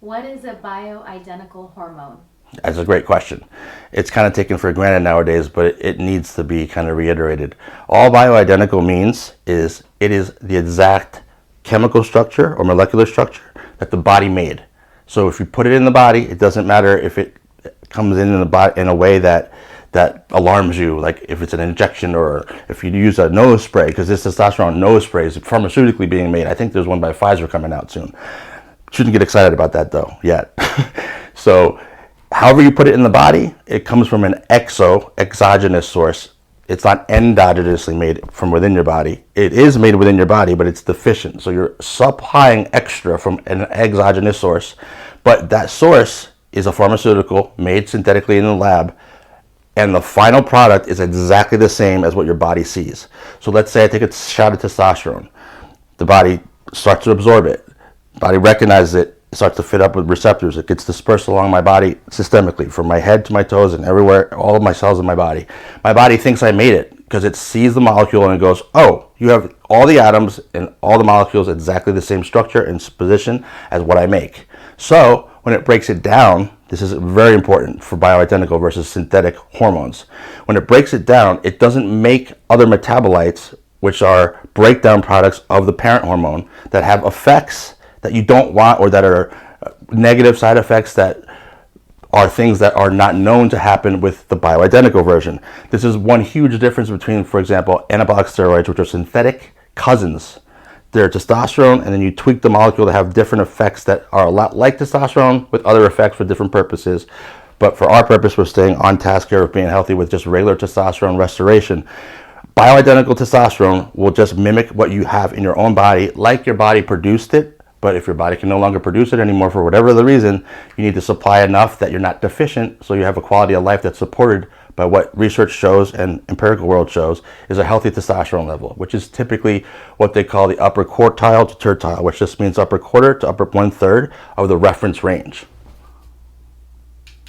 What is a bioidentical hormone? That's a great question. It's kind of taken for granted nowadays, but it needs to be kind of reiterated. All bioidentical means is it is the exact chemical structure or molecular structure that the body made. So if you put it in the body, it doesn't matter if it comes in the body in a way that alarms you, like if it's an injection or if you use a nose spray, because this testosterone nose spray is pharmaceutically being made. I think there's one by Pfizer coming out soon. Shouldn't get excited about that though yet. So however you put it in the body, it comes from an exogenous source. It's not endogenously made from within your body. It is made within your body, but it's deficient. So you're supplying extra from an exogenous source, but that source is a pharmaceutical made synthetically in the lab, and the final product is exactly the same as what your body sees. So let's say I take a shot of testosterone. The body starts to absorb it. The body recognizes it. It starts to fit up with receptors. It gets dispersed along my body systemically, from my head to my toes and everywhere, all of my cells in my body. My body thinks I made it because it sees the molecule and it goes, oh, you have all the atoms and all the molecules exactly the same structure and position as what I make. So when it breaks it down, this is very important for bioidentical versus synthetic hormones. When it breaks it down, it doesn't make other metabolites, which are breakdown products of the parent hormone, that have effects that you don't want, or that are negative side effects that are things that are not known to happen with the bioidentical version. This is one huge difference between, for example, anabolic steroids, which are synthetic cousins. They're testosterone, and then you tweak the molecule to have different effects that are a lot like testosterone with other effects for different purposes. But for our purpose, we're staying on task here of being healthy with just regular testosterone restoration. Bioidentical testosterone will just mimic what you have in your own body, like your body produced it. But if your body can no longer produce it anymore for whatever the reason, you need to supply enough that you're not deficient, so you have a quality of life that's supported by what research shows and empirical world shows is a healthy testosterone level, which is typically what they call the upper quartile to tertile, which just means upper quarter to upper 1/3 of the reference range.